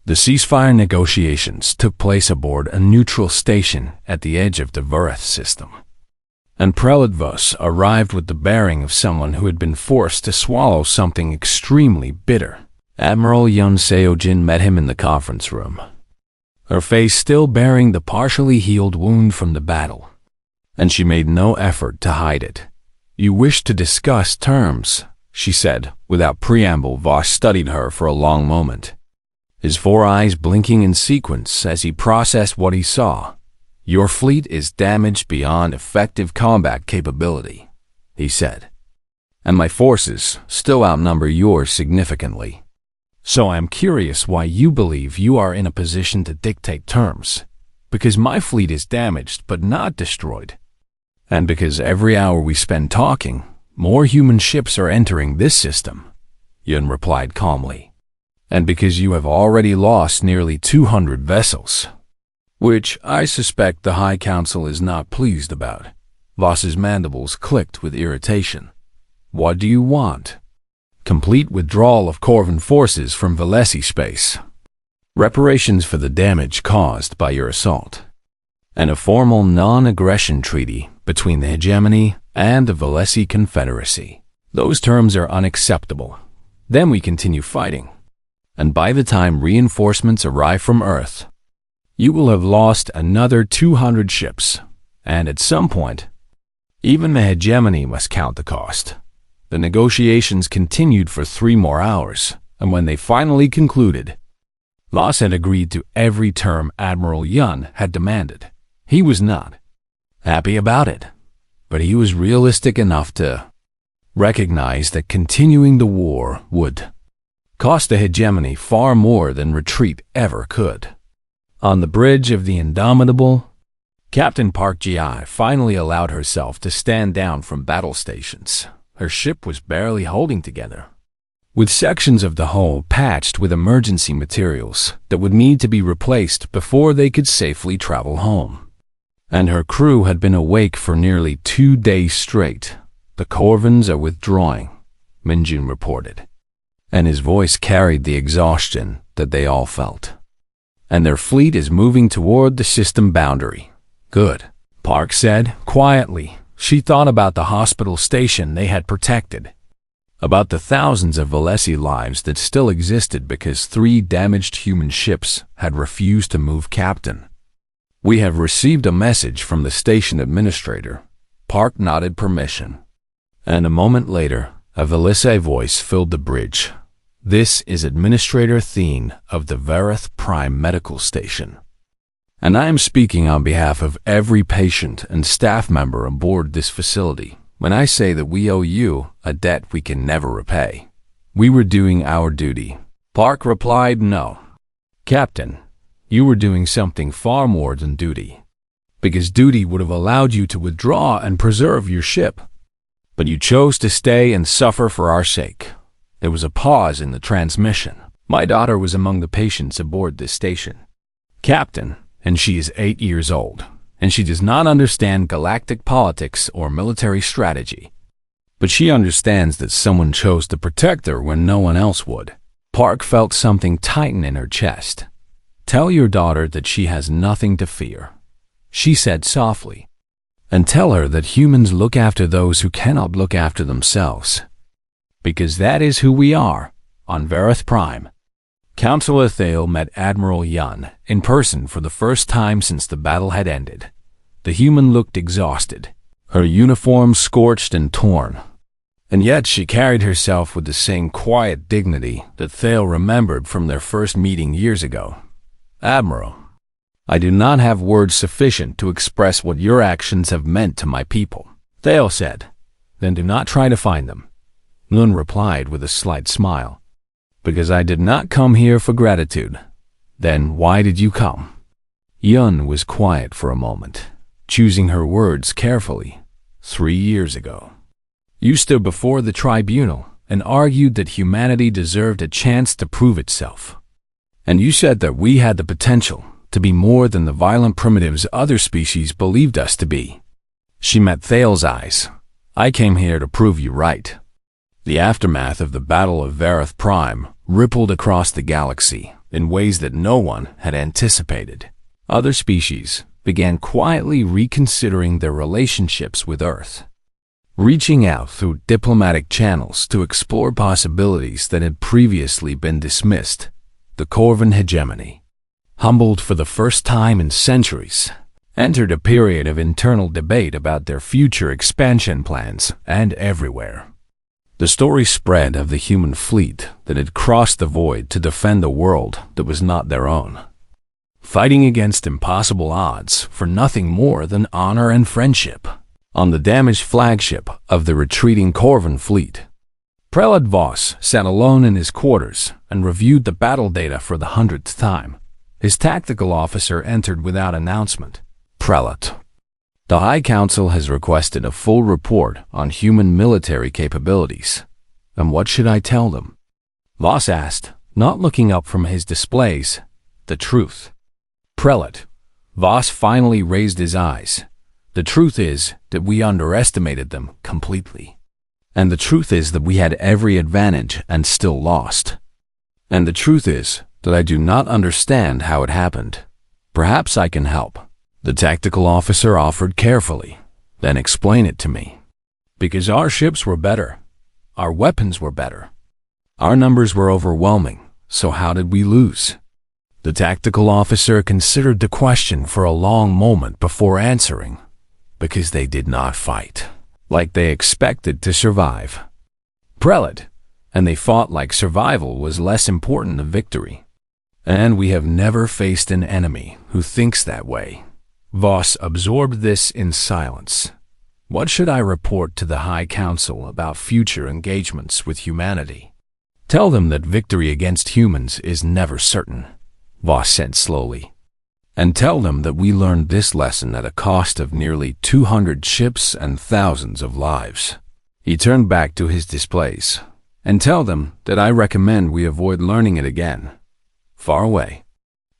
The ceasefire negotiations took place aboard a neutral station at the edge of the Verith system. And Prelate Vos arrived with the bearing of someone who had been forced to swallow something extremely bitter. Admiral Yun Seojin met him in the conference room, her face still bearing the partially healed wound from the battle, and she made no effort to hide it. "You wish to discuss terms," she said. Without preamble, Vos studied her for a long moment, his four eyes blinking in sequence as he processed what he saw. "Your fleet is damaged beyond effective combat capability," he said, "and my forces still outnumber yours significantly. So I am curious why you believe you are in a position to dictate terms, because my fleet is damaged but not destroyed. And because every hour we spend talking, more human ships are entering this system," Yun replied calmly. "And because you have already lost nearly 200 vessels, which I suspect the High Council is not pleased about." Vos's mandibles clicked with irritation. "What do you want?" "Complete withdrawal of Corvan forces from Velesi space, reparations for the damage caused by your assault, and a formal non-aggression treaty between the hegemony and the Velesi Confederacy. Those terms are unacceptable. Then we continue fighting, and by the time reinforcements arrive from Earth, you will have lost another 200 ships, and at some point, even the hegemony must count the cost." The negotiations continued for 3 more hours, and when they finally concluded, Vos had agreed to every term Admiral Yun had demanded. He was not happy about it, but he was realistic enough to recognize that continuing the war would cost the hegemony far more than retreat ever could. On the bridge of the Indomitable, Captain Park Ji finally allowed herself to stand down from battle stations. Her ship was barely holding together, with sections of the hull patched with emergency materials that would need to be replaced before they could safely travel home. And her crew had been awake for nearly 2 days straight. "The Corvans are withdrawing," Minjun reported, and his voice carried the exhaustion that they all felt. "And their fleet is moving toward the system boundary." "Good," Park said quietly. She thought about the hospital station they had protected, about the thousands of Velesi lives that still existed because 3 damaged human ships had refused to move captain. "We have received a message from the station administrator." Park nodded permission, and a moment later, a Velesi voice filled the bridge. "This is Administrator Thien of the Verith Prime Medical Station, and I am speaking on behalf of every patient and staff member aboard this facility when I say that we owe you a debt we can never repay. We were doing our duty." Park replied, "No, Captain, you were doing something far more than duty, because duty would have allowed you to withdraw and preserve your ship. But you chose to stay and suffer for our sake." There was a pause in the transmission. "My daughter was among the patients aboard this station, Captain, and she is 8 years old, and she does not understand galactic politics or military strategy. But she understands that someone chose to protect her when no one else would." Park felt something tighten in her chest. "Tell your daughter that she has nothing to fear," she said softly, "and tell her that humans look after those who cannot look after themselves, because that is who we are on Verith Prime." Councillor Thale met Admiral Yun in person for the first time since the battle had ended. The human looked exhausted, her uniform scorched and torn, and yet she carried herself with the same quiet dignity that Thale remembered from their first meeting years ago. "Admiral, I do not have words sufficient to express what your actions have meant to my people," Thale said. "Then do not try to find them," Yun replied with a slight smile. "Because I did not come here for gratitude." "Then why did you come?" Yun was quiet for a moment, choosing her words carefully. 3 years ago, you stood before the tribunal and argued that humanity deserved a chance to prove itself. And you said that we had the potential to be more than the violent primitives other species believed us to be." She met Thale's eyes. "I came here to prove you right." The aftermath of the Battle of Verith Prime rippled across the galaxy, in ways that no one had anticipated. Other species began quietly reconsidering their relationships with Earth, reaching out through diplomatic channels to explore possibilities that had previously been dismissed. The Corvan hegemony, humbled for the first time in centuries, entered a period of internal debate about their future expansion plans, and everywhere the story spread of the human fleet that had crossed the void to defend a world that was not their own, fighting against impossible odds for nothing more than honor and friendship. On the damaged flagship of the retreating Corvan fleet, Prelate Voss sat alone in his quarters and reviewed the battle data for the 100th time. His tactical officer entered without announcement. Prelate, the High Council has requested a full report on human military capabilities. And what should I tell them? Voss asked, not looking up from his displays. The truth. Prelate, Voss finally raised his eyes. The truth is that we underestimated them completely. And the truth is that we had every advantage and still lost. And the truth is that I do not understand how it happened. Perhaps I can help. The tactical officer offered carefully. Then explain it to me. Because our ships were better. Our weapons were better. Our numbers were overwhelming. So how did we lose? The tactical officer considered the question for a long moment before answering. Because they did not fight like they expected to survive. Prelate, and they fought like survival was less important than victory. And we have never faced an enemy who thinks that way. Voss absorbed this in silence. What should I report to the High Council about future engagements with humanity? Tell them that victory against humans is never certain, Voss said slowly. And tell them that we learned this lesson at a cost of nearly 200 ships and thousands of lives. He turned back to his displays. And tell them that I recommend we avoid learning it again. Far away,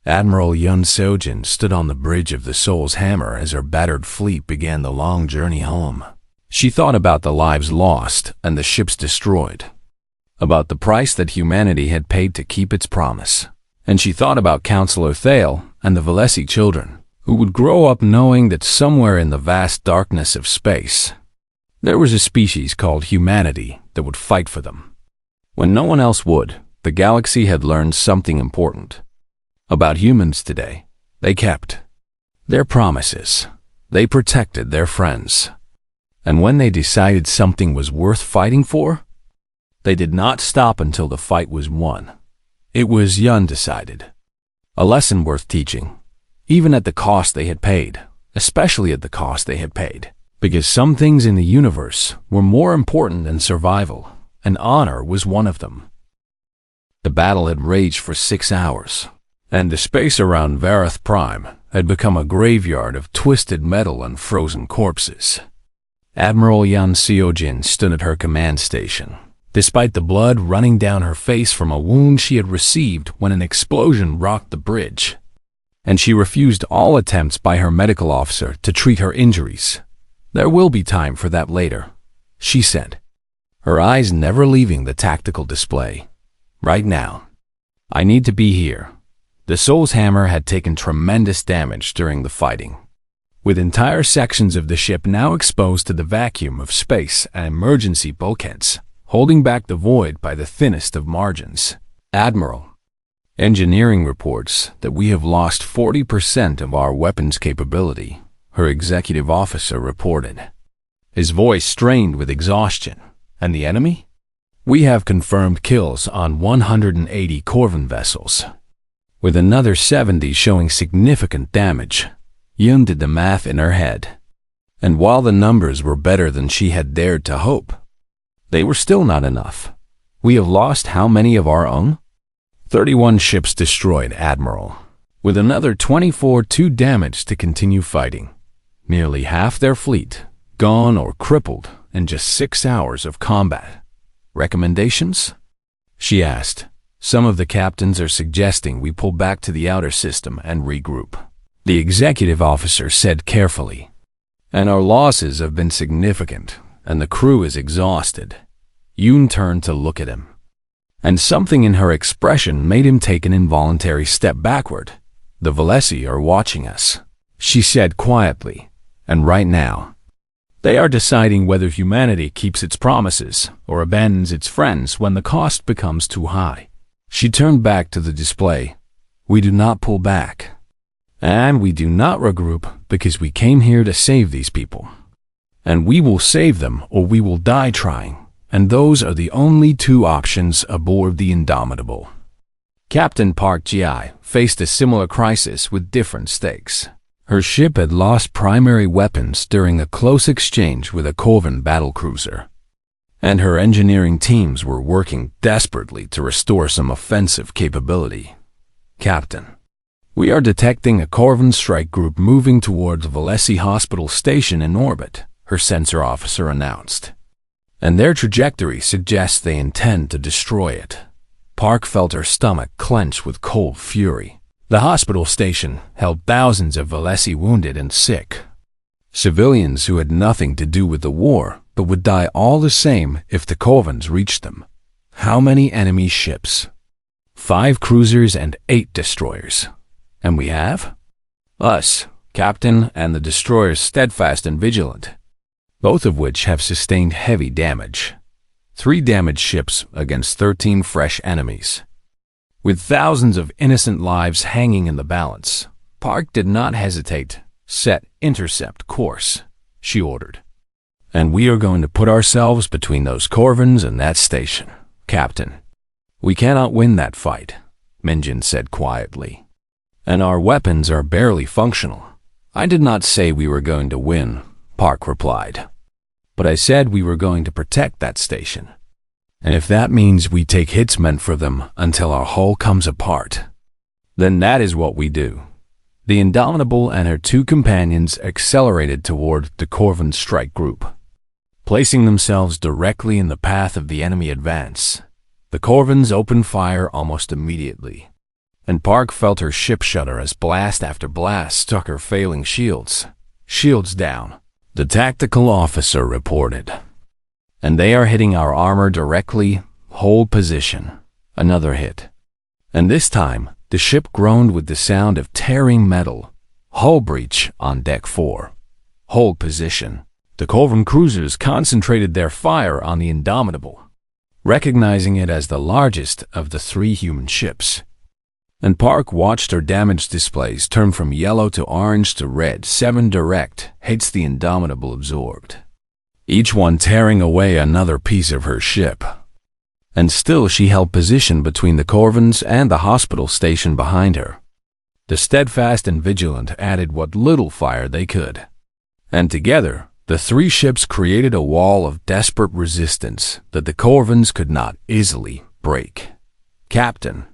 Admiral Yun Seojin stood on the bridge of the Soul's Hammer as her battered fleet began the long journey home. She thought about the lives lost and the ships destroyed, about the price that humanity had paid to keep its promise. And she thought about Counselor Thale and the Valesi children, who would grow up knowing that somewhere in the vast darkness of space, there was a species called humanity that would fight for them. When no one else would, the galaxy had learned something important. About humans today, they kept their promises. They protected their friends. And when they decided something was worth fighting for, they did not stop until the fight was won. It was Yun decided. A lesson worth teaching, even at the cost they had paid, especially at the cost they had paid, because some things in the universe were more important than survival, and honor was one of them. The battle had raged for 6 hours, and the space around Vareth Prime had become a graveyard of twisted metal and frozen corpses. Admiral Yun Seojin stood at her command station, despite the blood running down her face from a wound she had received when an explosion rocked the bridge. And she refused all attempts by her medical officer to treat her injuries. There will be time for that later, she said, her eyes never leaving the tactical display. Right now, I need to be here. The Soul's Hammer had taken tremendous damage during the fighting, with entire sections of the ship now exposed to the vacuum of space and emergency bulkheads, holding back the void by the thinnest of margins. Admiral, engineering reports that we have lost 40% of our weapons capability, her executive officer reported, his voice strained with exhaustion. And the enemy? We have confirmed kills on 180 Corvan vessels, with another 70 showing significant damage. Yun did the math in her head. And while the numbers were better than she had dared to hope, they were still not enough. We have lost how many of our own? 31 ships destroyed, Admiral, with another 24 too damaged to continue fighting. Nearly half their fleet gone or crippled in just 6 hours of combat. Recommendations? She asked. Some of the captains are suggesting we pull back to the outer system and regroup, the executive officer said carefully. And our losses have been significant, and the crew is exhausted. Yoon turned to look at him. And something in her expression made him take an involuntary step backward. "The Valesi are watching us," she said quietly, "and right now, they are deciding whether humanity keeps its promises or abandons its friends when the cost becomes too high." She turned back to the display. "We do not pull back. And we do not regroup because we came here to save these people. And we will save them or we will die trying. And those are the only two options aboard the Indomitable." Captain Park Ji faced a similar crisis with different stakes. Her ship had lost primary weapons during a close exchange with a Corvan battlecruiser, and her engineering teams were working desperately to restore some offensive capability. "Captain, we are detecting a Corvan strike group moving toward the Valesi Hospital Station in orbit," her sensor officer announced. "And their trajectory suggests they intend to destroy it." Park felt her stomach clench with cold fury. The hospital station held thousands of Valesi wounded and sick. Civilians who had nothing to do with the war, but would die all the same if the Corvans reached them. How many enemy ships? 5 cruisers and 8 destroyers. And we have? Us, Captain, and the destroyers Steadfast and Vigilant, both of which have sustained heavy damage. 3 damaged ships against 13 fresh enemies. With thousands of innocent lives hanging in the balance, Park did not hesitate. "Set intercept course," she ordered. "And we are going to put ourselves between those Corvans and that station, Captain. We cannot win that fight," Minjin said quietly. "And our weapons are barely functional." "I did not say we were going to win," Park replied. "But I said we were going to protect that station. And if that means we take hits meant for them until our hull comes apart, then that is what we do." The Indomitable and her 2 companions accelerated toward the Corvan strike group, placing themselves directly in the path of the enemy advance. The Corvans opened fire almost immediately, and Park felt her ship shudder as blast after blast struck her failing shields. "Shields down," the tactical officer reported. "And they are hitting our armor directly. Hold position." Another hit. And this time, the ship groaned with the sound of tearing metal. "Hull breach on deck 4. Hold position." The Corvan cruisers concentrated their fire on the Indomitable, recognizing it as the largest of the 3 human ships. And Park watched her damage displays turn from yellow to orange to red. 7 direct hits the Indomitable absorbed, each one tearing away another piece of her ship. And still she held position between the Corvans and the hospital station behind her. The Steadfast and Vigilant added what little fire they could. And together, the 3 ships created a wall of desperate resistance that the Corvans could not easily break. "Captain,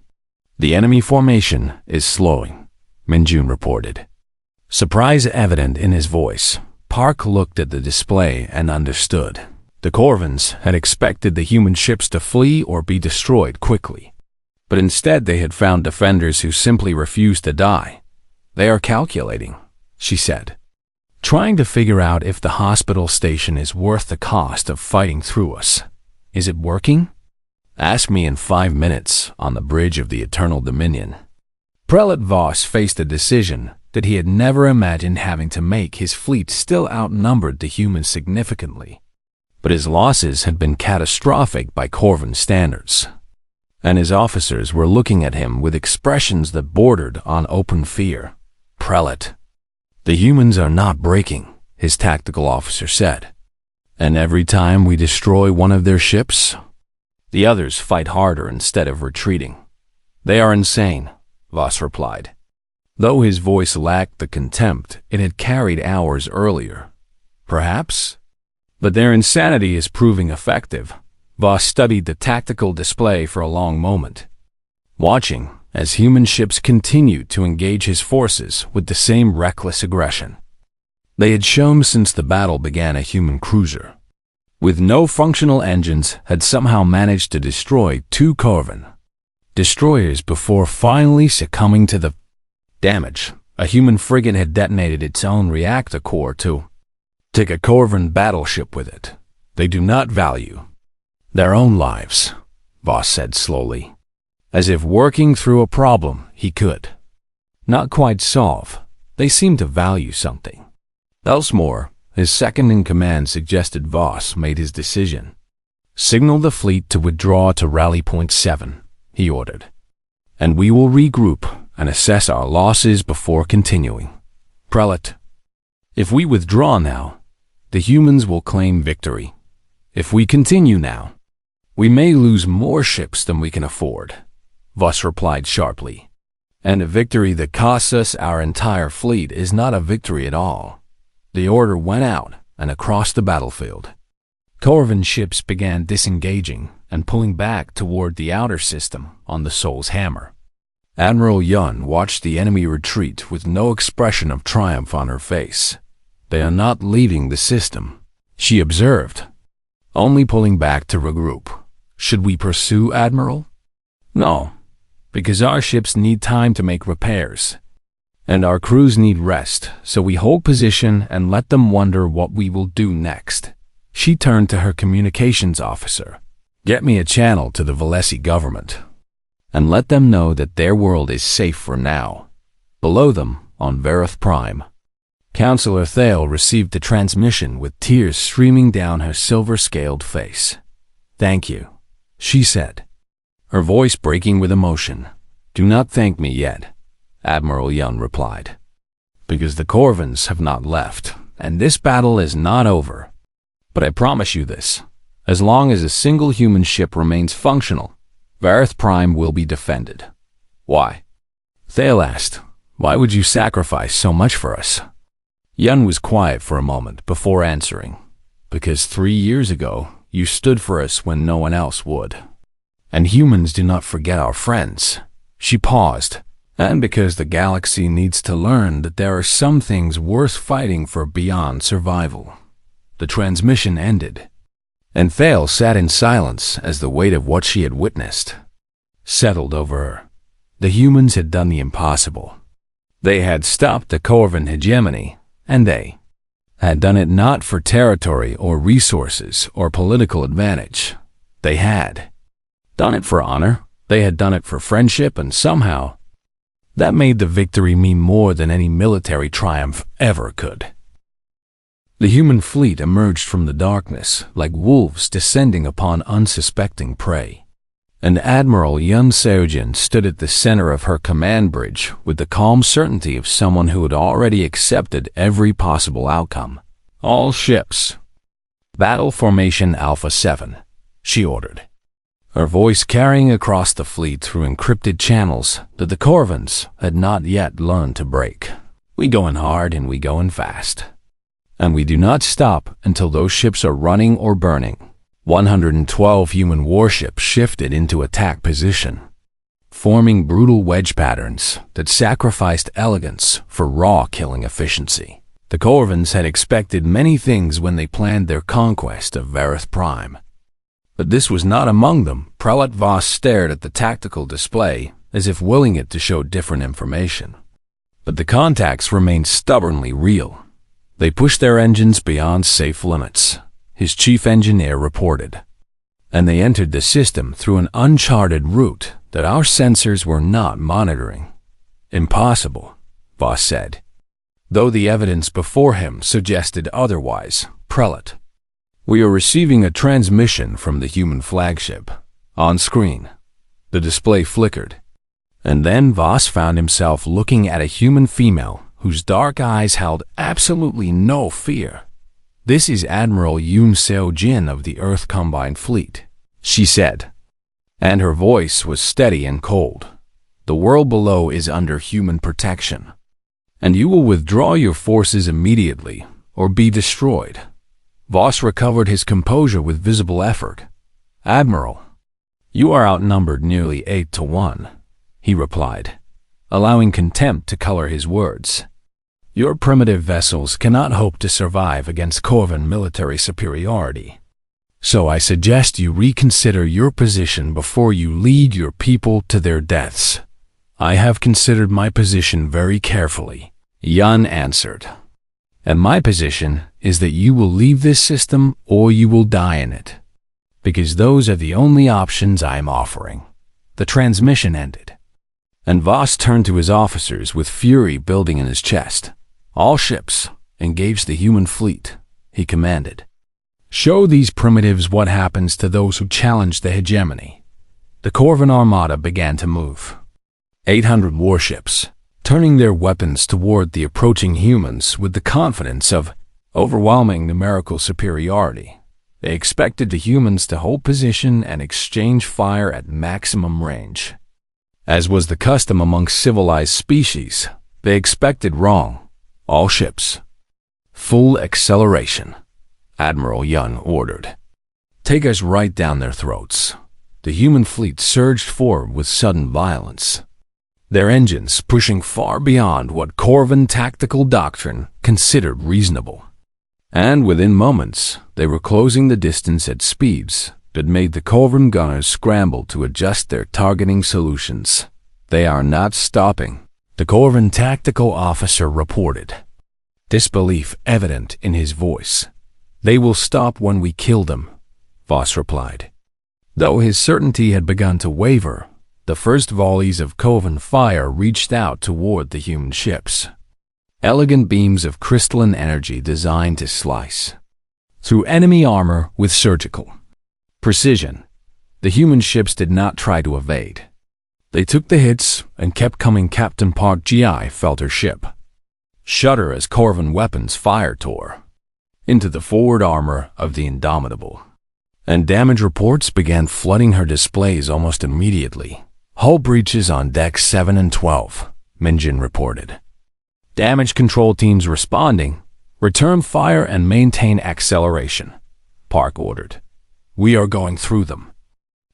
the enemy formation is slowing," Minjun reported. Surprise evident in his voice, Park looked at the display and understood. The Corvans had expected the human ships to flee or be destroyed quickly, but instead they had found defenders who simply refused to die. "They are calculating," she said, "trying to figure out if the hospital station is worth the cost of fighting through us. Is it working? Ask me in 5 minutes on the bridge of the Eternal Dominion." Prelate Voss faced a decision that he had never imagined having to make. His fleet still outnumbered the humans significantly, but his losses had been catastrophic by Corvan standards, and his officers were looking at him with expressions that bordered on open fear. "Prelate, the humans are not breaking," his tactical officer said. "And every time we destroy one of their ships, the others fight harder instead of retreating." "They are insane," Voss replied, though his voice lacked the contempt it had carried hours earlier. "Perhaps, but their insanity is proving effective." Voss studied the tactical display for a long moment, watching as human ships continued to engage his forces with the same reckless aggression they had shown since the battle began. A human cruiser with no functional engines had somehow managed to destroy 2 Corvan destroyers before finally succumbing to the damage. A human frigate had detonated its own reactor core to take a Corvan battleship with it. They do not value their own lives. Voss said slowly, as if working through a problem he could not quite solve. They seemed to value something. Elsmore, his second-in-command, suggested Voss made his decision. Signal the fleet to withdraw to Rally Point 7, he ordered, and we will regroup and assess our losses before continuing. Prelate, if we withdraw now, the humans will claim victory. If we continue now, we may lose more ships than we can afford, Voss replied sharply. And a victory that costs us our entire fleet is not a victory at all. The order went out and across the battlefield. Corvan ships began disengaging and pulling back toward the outer system on the Soul's Hammer. Admiral Yun watched the enemy retreat with no expression of triumph on her face. They are not leaving the system, she observed, only pulling back to regroup. Should we pursue, Admiral? No, because our ships need time to make repairs, and our crews need rest, so we hold position and let them wonder what we will do next. She turned to her communications officer. Get me a channel to the Valesi government, and let them know that their world is safe for now. Below them, on Vareth Prime. Counselor Thale received the transmission with tears streaming down her silver-scaled face. Thank you, she said, her voice breaking with emotion. Do not thank me yet, Admiral Yun replied, because the Corvans have not left, and this battle is not over. But I promise you this, as long as a single human ship remains functional, Vareth Prime will be defended. Why? Thale asked. Why would you sacrifice so much for us? Yun was quiet for a moment before answering. Because 3 years ago, you stood for us when no one else would. And humans do not forget our friends. She paused. And because the galaxy needs to learn that there are some things worth fighting for beyond survival. The transmission ended, and Thale sat in silence as the weight of what she had witnessed settled over her. The humans had done the impossible. They had stopped the Corvan hegemony, and they had done it not for territory or resources or political advantage. They had done it for honor. They had done it for friendship, and somehow that made the victory mean more than any military triumph ever could. The human fleet emerged from the darkness like wolves descending upon unsuspecting prey. And Admiral Yun Seojin stood at the center of her command bridge with the calm certainty of someone who had already accepted every possible outcome. All ships. Battle Formation Alpha 7, she ordered, her voice carrying across the fleet through encrypted channels that the Corvans had not yet learned to break. We goin' hard and we goin' fast. And we do not stop until those ships are running or burning. 112 human warships shifted into attack position, forming brutal wedge patterns that sacrificed elegance for raw killing efficiency. The Corvans had expected many things when they planned their conquest of Vareth Prime. But this was not among them. Prelate Voss stared at the tactical display as if willing it to show different information. But the contacts remained stubbornly real. They pushed their engines beyond safe limits, his chief engineer reported. And they entered the system through an uncharted route that our sensors were not monitoring. Impossible, Voss said, though the evidence before him suggested otherwise. Prelate, we are receiving a transmission from the human flagship. On screen, the display flickered. And then Voss found himself looking at a human female whose dark eyes held absolutely no fear. This is Admiral Yoon Seo-jin of the Earth Combined Fleet, she said, and her voice was steady and cold. The world below is under human protection, and you will withdraw your forces immediately or be destroyed. Voss recovered his composure with visible effort. Admiral, you are outnumbered nearly 8-1, he replied, allowing contempt to color his words. Your primitive vessels cannot hope to survive against Corvan military superiority. So I suggest you reconsider your position before you lead your people to their deaths. I have considered my position very carefully, Yun answered. And my position is that you will leave this system or you will die in it. because those are the only options I'm offering." The transmission ended, and Voss turned to his officers with fury building in his chest. "All ships, engage the human fleet," he commanded. "Show these primitives what happens to those who challenge the hegemony." The Corvan armada began to move. 800 warships, turning their weapons toward the approaching humans with the confidence of overwhelming numerical superiority. They expected the humans to hold position and exchange fire at maximum range. As was the custom among civilized species, they expected wrong. "All ships, full acceleration," Admiral Yun ordered. "Take us right down their throats." The human fleet surged forward with sudden violence, their engines pushing far beyond what Corvan tactical doctrine considered reasonable. And within moments, they were closing the distance at speeds that made the Corvan gunners scramble to adjust their targeting solutions. "They are not stopping," the Corvan tactical officer reported, disbelief evident in his voice. "They will stop when we kill them," Voss replied. Though his certainty had begun to waver, the first volleys of Corvan fire reached out toward the human ships. Elegant beams of crystalline energy designed to slice through enemy armor with surgical precision. The human ships did not try to evade. They took the hits and kept coming. Captain Park Gi felt her ship shudder as Corvan weapons fire tore into the forward armor of the Indomitable, and damage reports began flooding her displays almost immediately. "Hull breaches on decks 7 and 12, Minjin reported. "Damage control teams responding. Return fire and maintain acceleration," Park ordered. "We are going through them,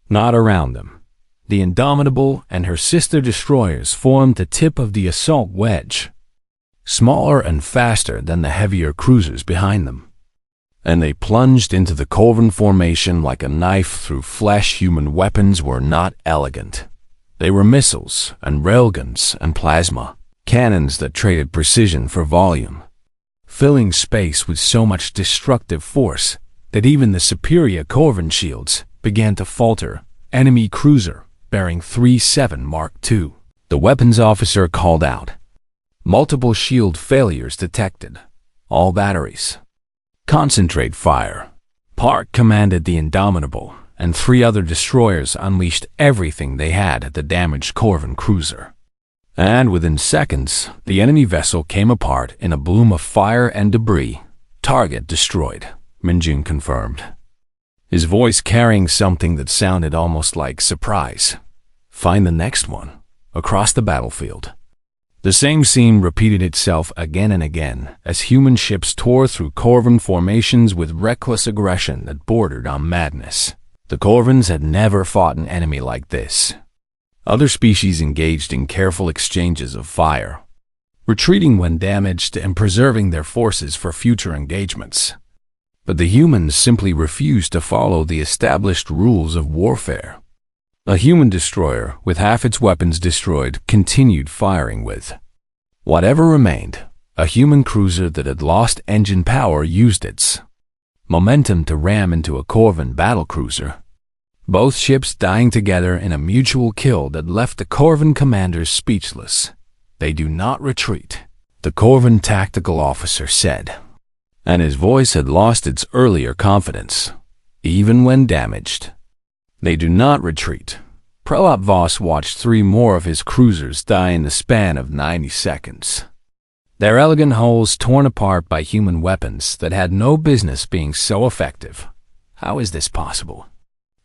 not around them." The Indomitable and her sister destroyers formed the tip of the assault wedge, smaller and faster than the heavier cruisers behind them, and they plunged into the Corvan formation like a knife through flesh. Human weapons were not elegant. They were missiles and railguns and plasma cannons that traded precision for volume, filling space with so much destructive force that even the superior Corvan shields began to falter. Enemy cruiser bearing 37 Mark II, the weapons officer called out. Multiple shield failures detected. All batteries. Concentrate fire. Park commanded the Indomitable, and 3 other destroyers unleashed everything they had at the damaged Corvan cruiser. And within seconds, the enemy vessel came apart in a bloom of fire and debris. "Target destroyed," Minjun confirmed, his voice carrying something that sounded almost like surprise. "Find the next one," across the battlefield. The same scene repeated itself again and again as human ships tore through Corvan formations with reckless aggression that bordered on madness. The Corvans had never fought an enemy like this. Other species engaged in careful exchanges of fire, retreating when damaged and preserving their forces for future engagements. But the humans simply refused to follow the established rules of warfare. A human destroyer, with half its weapons destroyed, continued firing with whatever remained. A human cruiser that had lost engine power used its momentum to ram into a Corvan battlecruiser, both ships dying together in a mutual kill that left the Corvan commanders speechless. "They do not retreat," the Corvan tactical officer said, and his voice had lost its earlier confidence, even when damaged. "They do not retreat." Prelop Voss watched 3 more of his cruisers die in the span of 90 seconds. Their elegant hulls torn apart by human weapons that had no business being so effective. "How is this possible?"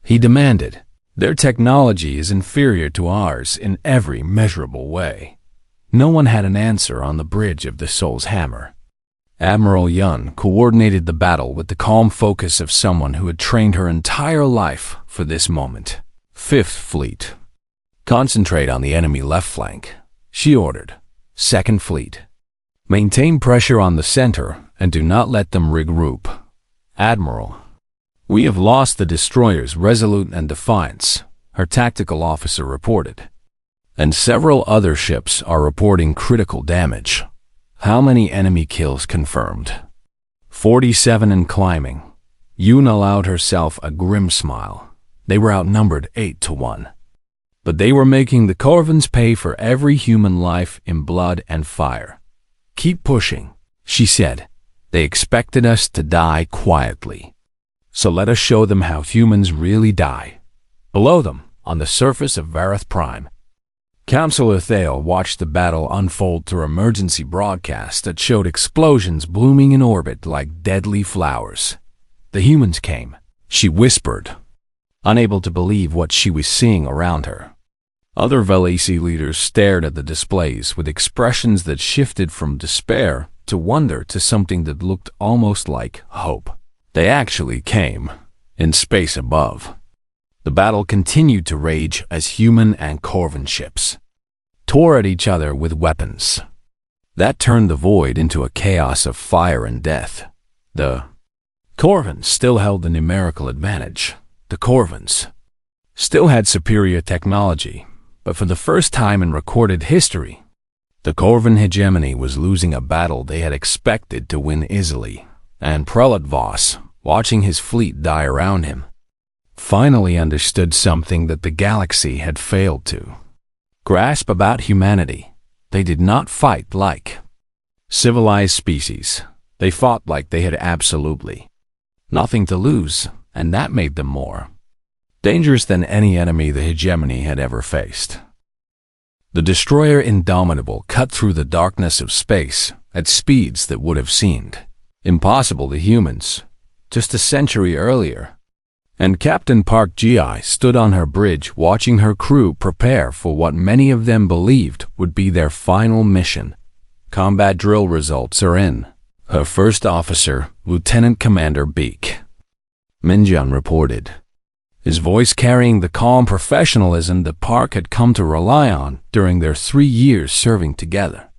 he demanded. "Their technology is inferior to ours in every measurable way." No one had an answer on the bridge of the Soul's Hammer. Admiral Yun coordinated the battle with the calm focus of someone who had trained her entire life for this moment. "Fifth Fleet, concentrate on the enemy left flank," she ordered. "Second Fleet, maintain pressure on the center and do not let them regroup." "Admiral, we have lost the destroyers Resolute and Defiance," her tactical officer reported, "and several other ships are reporting critical damage." "How many enemy kills confirmed?" 47 and climbing," Yoon allowed herself a grim smile. They were outnumbered 8-1. But they were making the Corvins pay for every human life in blood and fire. "Keep pushing," she said. "They expected us to die quietly. So let us show them how humans really die." Below them, on the surface of Vareth Prime, Counselor Thale watched the battle unfold through emergency broadcasts that showed explosions blooming in orbit like deadly flowers. "The humans came," she whispered, unable to believe what she was seeing around her. Other Velasi leaders stared at the displays with expressions that shifted from despair to wonder to something that looked almost like hope. They actually came, in space above. The battle continued to rage as human and Corvin ships tore at each other with weapons. That turned the void into a chaos of fire and death. The Corvins still held the numerical advantage. The Corvins still had superior technology, but for the first time in recorded history, the Corvin hegemony was losing a battle they had expected to win easily, and Prelate Voss, watching his fleet die around him, finally understood something that the galaxy had failed to grasp about humanity. They did not fight like civilized species. They fought like they had absolutely nothing to lose, and that made them more dangerous than any enemy the hegemony had ever faced. The destroyer Indomitable cut through the darkness of space at speeds that would have seemed impossible to humans just a century earlier, and Captain Park Gi stood on her bridge watching her crew prepare for what many of them believed would be their final mission. "Combat drill results are in," her first officer, Lieutenant Commander Beak Minjun reported, his voice carrying the calm professionalism that Park had come to rely on during their 3 years serving together.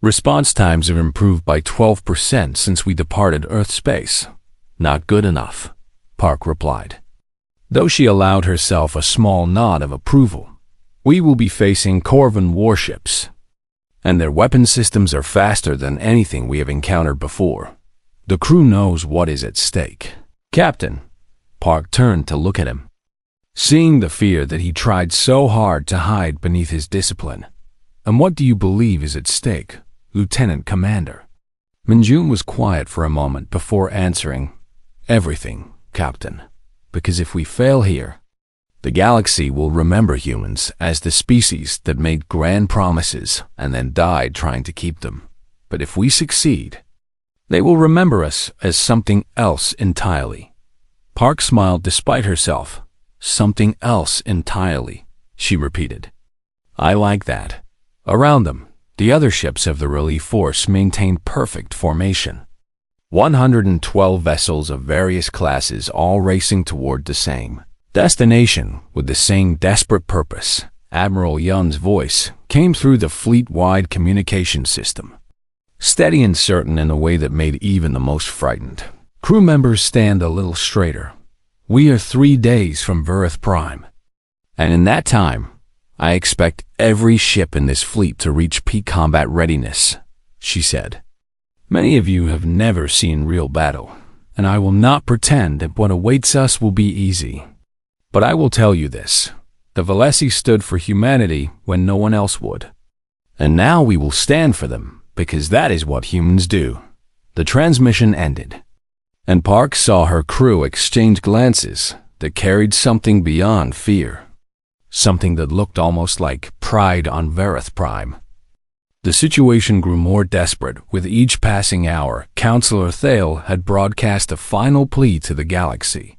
"Response times have improved by 12% since we departed Earth space." "Not good enough," Park replied, though she allowed herself a small nod of approval. "We will be facing Corvin warships, and their weapon systems are faster than anything we have encountered before. The crew knows what is at stake." "Captain," Park turned to look at him, seeing the fear that he tried so hard to hide beneath his discipline. "And what do you believe is at stake, Lieutenant Commander?" Minjun was quiet for a moment before answering, "Everything, Captain. Because if we fail here, the galaxy will remember humans as the species that made grand promises and then died trying to keep them. But if we succeed, they will remember us as something else entirely." Park smiled despite herself. "Something else entirely," she repeated. "I like that." Around them, the other ships of the relief force maintained perfect formation. 112 vessels of various classes all racing toward the same destination with the same desperate purpose. Admiral Yun's voice came through the fleet-wide communication system, steady and certain in a way that made even the most frightened crew members stand a little straighter. "We are 3 days from Vareth Prime, and in that time, I expect every ship in this fleet to reach peak combat readiness," she said. "Many of you have never seen real battle, and I will not pretend that what awaits us will be easy. But I will tell you this, the Velasi stood for humanity when no one else would. And now we will stand for them, because that is what humans do." The transmission ended, and Park saw her crew exchange glances that carried something beyond fear, something that looked almost like pride on Vareth Prime. The situation grew more desperate with each passing hour. Counselor Thale had broadcast a final plea to the galaxy.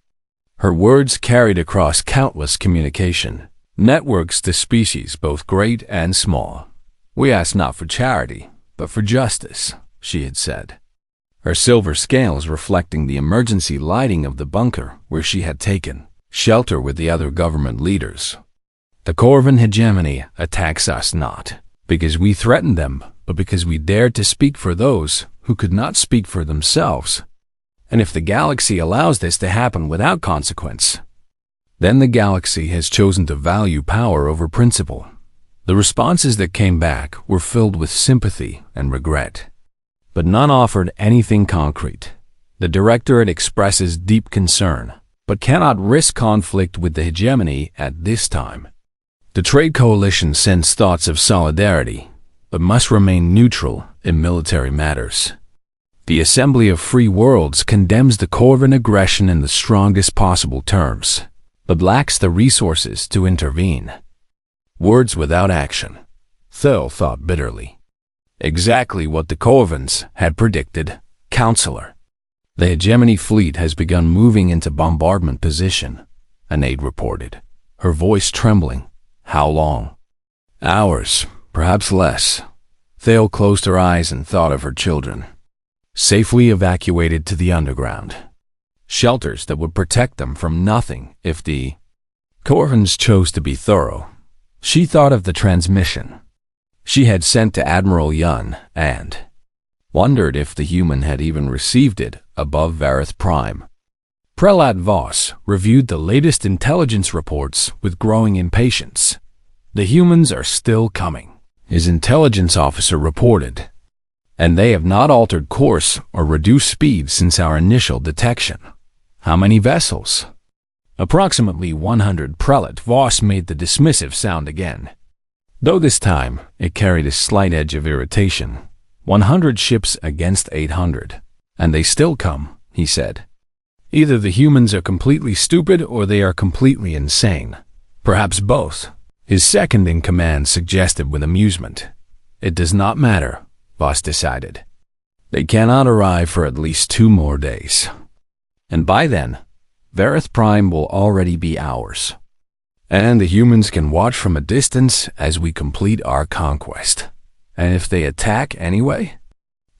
Her words carried across countless communication networks to species both great and small. "We ask not for charity, but for justice," she had said, her silver scales reflecting the emergency lighting of the bunker where she had taken shelter with the other government leaders. "The Corvin hegemony attacks us not because we threatened them, but because we dared to speak for those who could not speak for themselves. And if the galaxy allows this to happen without consequence, then the galaxy has chosen to value power over principle." The responses that came back were filled with sympathy and regret, but none offered anything concrete. The Directorate expresses deep concern, but cannot risk conflict with the hegemony at this time. The Trade Coalition sends thoughts of solidarity, but must remain neutral in military matters. The Assembly of Free Worlds condemns the Corvan aggression in the strongest possible terms, but lacks the resources to intervene. Words without action, Thel thought bitterly. Exactly what the Corvans had predicted, Counselor. The hegemony fleet has begun moving into bombardment position, an aide reported, her voice trembling. How long? Hours, perhaps less. Thale closed her eyes and thought of her children. Safely evacuated to the underground. Shelters that would protect them from nothing if the Corvans chose to be thorough. She thought of the transmission she had sent to Admiral Yun and wondered if the human had even received it above Vareth Prime. Prelat Voss reviewed the latest intelligence reports with growing impatience. The humans are still coming, his intelligence officer reported, and they have not altered course or reduced speed since our initial detection. How many vessels? Approximately 100. Prelat Voss made the dismissive sound again, though this time it carried a slight edge of irritation. 100 ships against 800. And they still come, he said. Either the humans are completely stupid or they are completely insane. Perhaps both, his second-in-command suggested with amusement. It does not matter, Voss decided. They cannot arrive for at least 2 more days. And by then, Vareth Prime will already be ours. And the humans can watch from a distance as we complete our conquest. And if they attack anyway,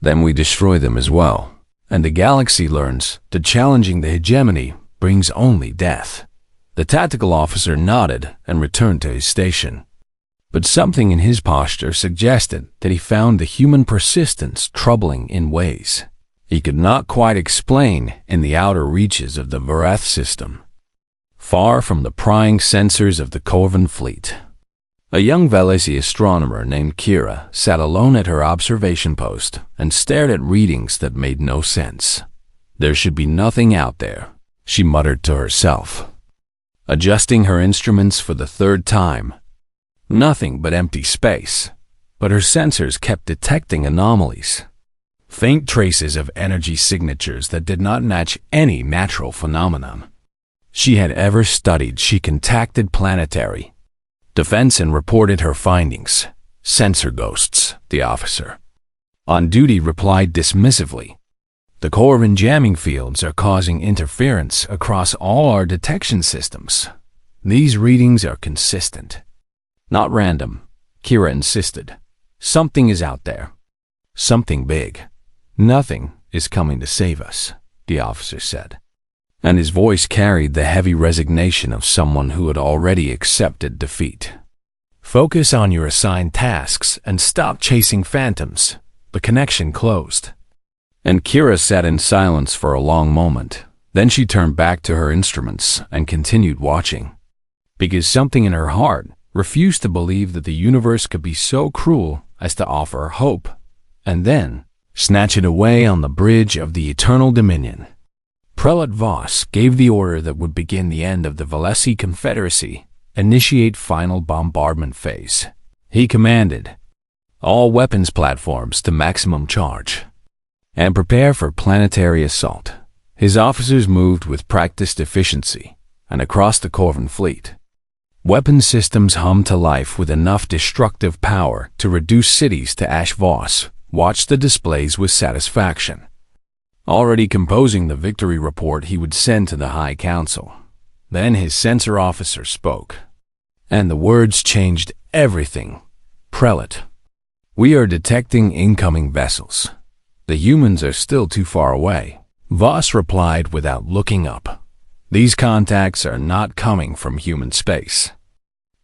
then we destroy them as well. And the galaxy learns that challenging the hegemony brings only death. The tactical officer nodded and returned to his station. But something in his posture suggested that he found the human persistence troubling in ways he could not quite explain in the outer reaches of the Vareth system, far from the prying sensors of the Corvan fleet. A young Velesi astronomer named Kira sat alone at her observation post and stared at readings that made no sense. There should be nothing out there, she muttered to herself, adjusting her instruments for the 3rd time. Nothing but empty space, but her sensors kept detecting anomalies, faint traces of energy signatures that did not match any natural phenomenon she had ever studied. She contacted Planetary Defense and reported her findings. Sensor ghosts, the officer on duty replied dismissively. The Corvan jamming fields are causing interference across all our detection systems. These readings are consistent, not random, Kira insisted. Something is out there. Something big. Nothing is coming to save us, the officer said, and his voice carried the heavy resignation of someone who had already accepted defeat. Focus on your assigned tasks and stop chasing phantoms. The connection closed. And Kira sat in silence for a long moment. Then she turned back to her instruments and continued watching, because something in her heart refused to believe that the universe could be so cruel as to offer hope, and then snatch it away on the bridge of the eternal dominion. Prelat Voss gave the order that would begin the end of the Velesi Confederacy, initiate final bombardment phase. He commanded all weapons platforms to maximum charge and prepare for planetary assault. His officers moved with practiced efficiency, and across the Corvan fleet, weapon systems hummed to life with enough destructive power to reduce cities to ash. Voss watched the displays with satisfaction, already composing the victory report he would send to the High Council. Then his sensor officer spoke, and the words changed everything. Prelat, we are detecting incoming vessels. The humans are still too far away. Voss replied without looking up. These contacts are not coming from human space.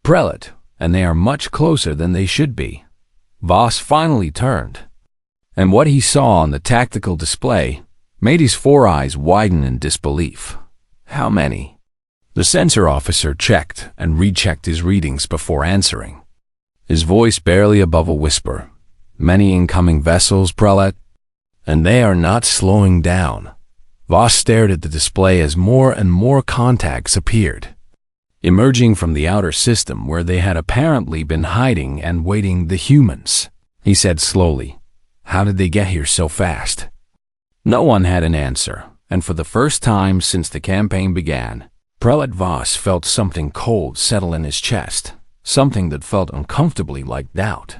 Prelat, and they are much closer than they should be. Voss finally turned, and what he saw on the tactical display made his 4 eyes widen in disbelief. How many? The sensor officer checked and rechecked his readings before answering, his voice barely above a whisper. Many incoming vessels, Prelat, and they are not slowing down. Voss stared at the display as more and more contacts appeared, emerging from the outer system where they had apparently been hiding and waiting the humans. He said slowly, "How did they get here so fast?" No one had an answer, and for the first time since the campaign began, Prelate Voss felt something cold settle in his chest, something that felt uncomfortably like doubt.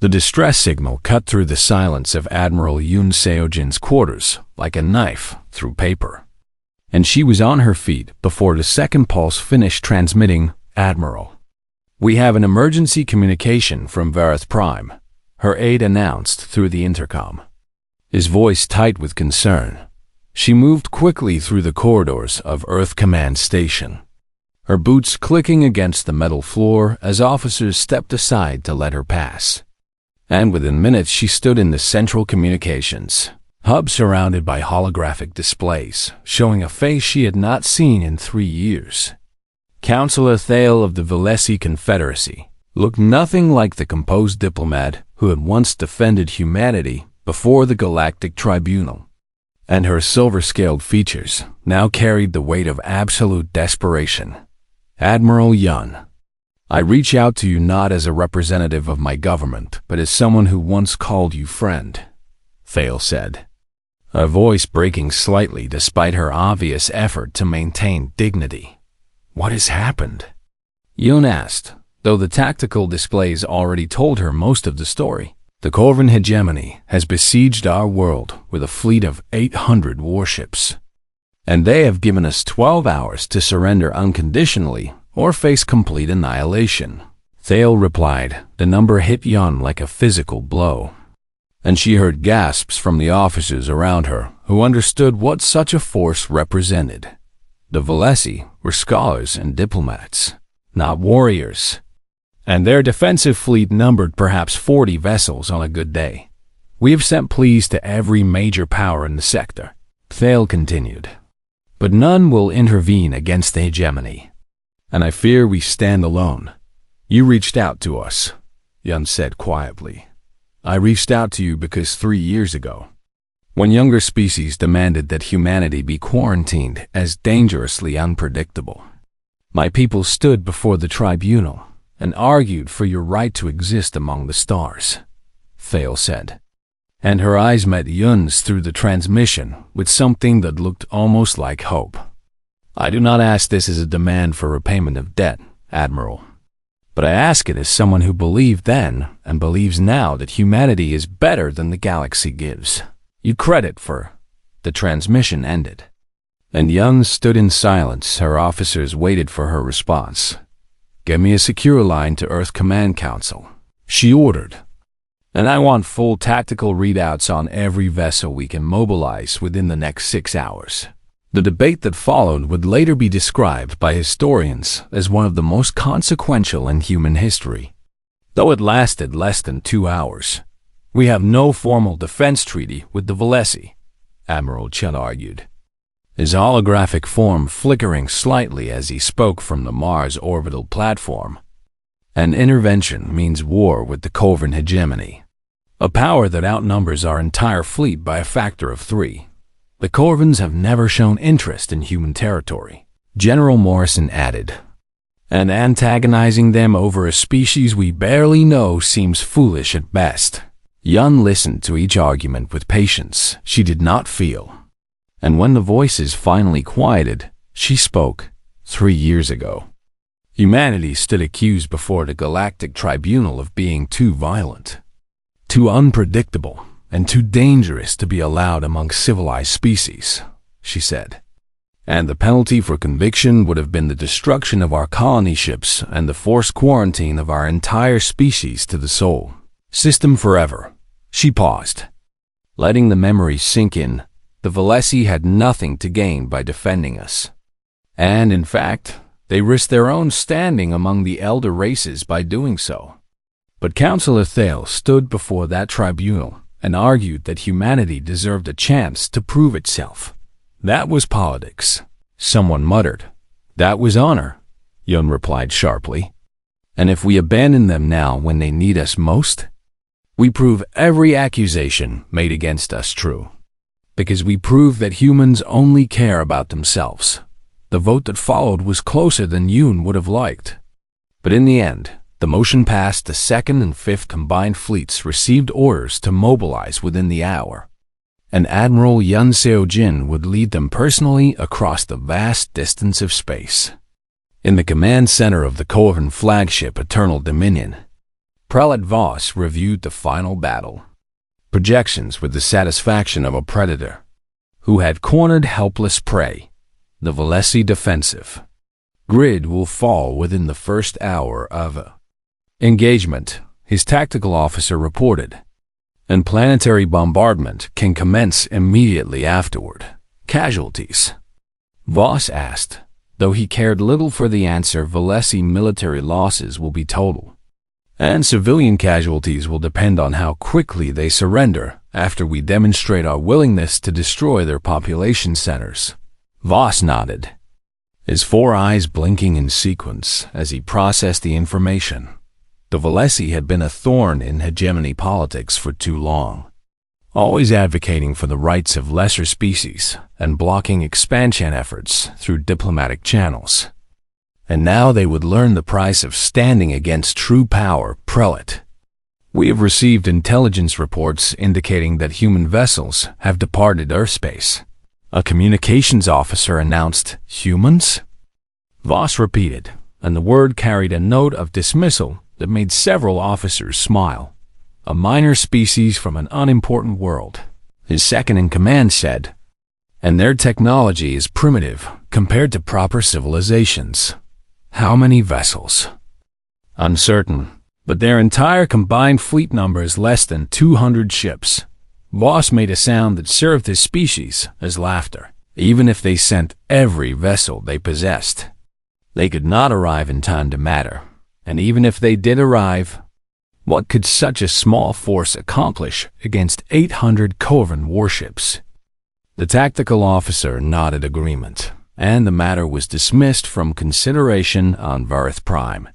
The distress signal cut through the silence of Admiral Yoon Seojin's quarters like a knife through paper, and she was on her feet before the second pulse finished transmitting. "Admiral, we have an emergency communication from Vareth Prime," her aide announced through the intercom, his voice tight with concern. She moved quickly through the corridors of Earth Command Station, her boots clicking against the metal floor as officers stepped aside to let her pass. And within minutes she stood in the central communications hub surrounded by holographic displays, showing a face she had not seen in 3 years. Councillor Thale of the Valesi Confederacy looked nothing like the composed diplomat who had once defended humanity before the Galactic Tribunal, and her silver-scaled features now carried the weight of absolute desperation. "Admiral Yun, I reach out to you not as a representative of my government, but as someone who once called you friend," Thale said, her voice breaking slightly despite her obvious effort to maintain dignity. "What has happened?" Yun asked, though the tactical displays already told her most of the story. "The Corvan hegemony has besieged our world with a fleet of 800 warships, and they have given us 12 hours to surrender unconditionally or face complete annihilation," Thale replied. The number hit Yun like a physical blow, and she heard gasps from the officers around her who understood what such a force represented. The Valesi were scholars and diplomats, not warriors, and their defensive fleet numbered perhaps 40 vessels on a good day. "We have sent pleas to every major power in the sector," Thale continued, "but none will intervene against the hegemony, and I fear we stand alone." "You reached out to us," Yun said quietly. "I reached out to you because 3 years ago, when younger species demanded that humanity be quarantined as dangerously unpredictable, my people stood before the tribunal and argued for your right to exist among the stars," Thale said, and her eyes met Yun's through the transmission with something that looked almost like hope. "I do not ask this as a demand for repayment of debt, Admiral, but I ask it as someone who believed then and believes now that humanity is better than the galaxy gives you credit for." The transmission ended, and Yun stood in silence. Her officers waited for her response. "Get me a secure line to Earth Command Council," she ordered, "and I want full tactical readouts on every vessel we can mobilize within the next 6 hours." The debate that followed would later be described by historians as one of the most consequential in human history. Though it lasted less than 2 hours, "We have no formal defense treaty with the Valesi," Admiral Chun argued, his holographic form flickering slightly as he spoke from the Mars orbital platform. "An intervention means war with the Corvan hegemony, a power that outnumbers our entire fleet by a factor of 3. The Corvans have never shown interest in human territory," General Morrison added, "and antagonizing them over a species we barely know seems foolish at best." Yun listened to each argument with patience she did not feel, and when the voices finally quieted, she spoke. 3 years ago, humanity stood accused before the Galactic Tribunal of being too violent, too unpredictable, and too dangerous to be allowed among civilized species, she said. "And the penalty for conviction would have been the destruction of our colony ships and the forced quarantine of our entire species to the Sol system forever." She paused, letting the memory sink in. The Valesi had nothing to gain by defending us, and in fact, they risked their own standing among the elder races by doing so. But Councillor Thale stood before that tribunal and argued that humanity deserved a chance to prove itself. "That was politics," someone muttered. "That was honor," Yun replied sharply. "And if we abandon them now when they need us most, we prove every accusation made against us true." because we proved that humans only care about themselves. The vote that followed was closer than Yoon would have liked. But in the end, the motion passed. The 2nd and 5th combined fleets received orders to mobilize within the hour, and Admiral Yun Seo-jin would lead them personally across the vast distance of space. In the command center of the Corvan flagship Eternal Dominion, Prelate Voss reviewed the final battle projections with the satisfaction of a predator who had cornered helpless prey. The Valesi defensive grid will fall within the first hour of engagement, his tactical officer reported, and planetary bombardment can commence immediately afterward. Casualties? Voss asked. Though he cared little for the answer, Valesi military losses will be total, and civilian casualties will depend on how quickly they surrender after we demonstrate our willingness to destroy their population centers. Voss nodded, his 4 eyes blinking in sequence as he processed the information. The Valesi had been a thorn in hegemony politics for too long, always advocating for the rights of lesser species and blocking expansion efforts through diplomatic channels. And now they would learn the price of standing against true power. Prelate, we have received intelligence reports indicating that human vessels have departed Earthspace. A communications officer announced. Humans? Voss repeated, and the word carried a note of dismissal that made several officers smile. A minor species from an unimportant world, his second-in-command said, and their technology is primitive compared to proper civilizations. How many vessels? Uncertain, but their entire combined fleet number is less than 200 ships. Voss made a sound that served his species as laughter. Even if they sent every vessel they possessed, they could not arrive in time to matter. And even if they did arrive, what could such a small force accomplish against 800 Corvan warships? The tactical officer nodded agreement, and the matter was dismissed from consideration on Varith Prime.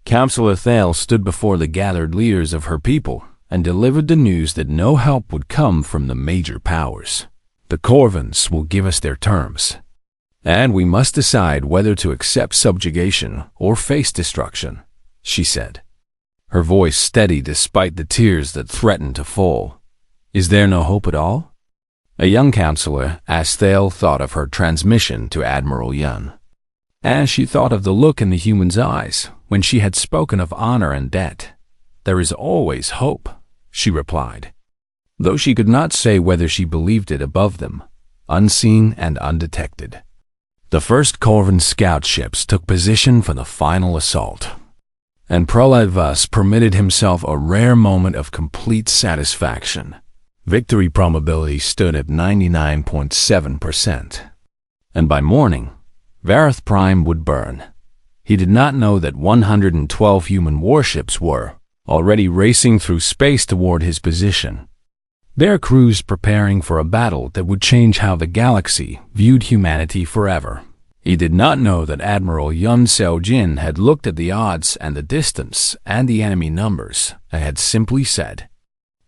Councillor Thale stood before the gathered leaders of her people and delivered the news that no help would come from the major powers. The Corvans will give us their terms, and we must decide whether to accept subjugation or face destruction, she said, her voice steady despite the tears that threatened to fall. Is there no hope at all? A young counselor, as Thale thought of her transmission to Admiral Yun, as she thought of the look in the human's eyes when she had spoken of honor and debt. There is always hope, she replied, though she could not say whether she believed it above them, unseen and undetected. The first Corvan scout ships took position for the final assault, and Prelate Voss permitted himself a rare moment of complete satisfaction. Victory probability stood at 99.7%, and by morning, Varith Prime would burn. He did not know that 112 human warships were already racing through space toward his position, their crews preparing for a battle that would change how the galaxy viewed humanity forever. He did not know that Admiral Yun Seo-jin had looked at the odds and the distance and the enemy numbers and had simply said,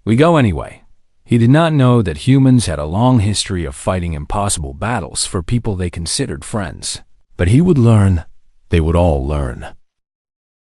"We go anyway." He did not know that humans had a long history of fighting impossible battles for people they considered friends. But he would learn. They would all learn.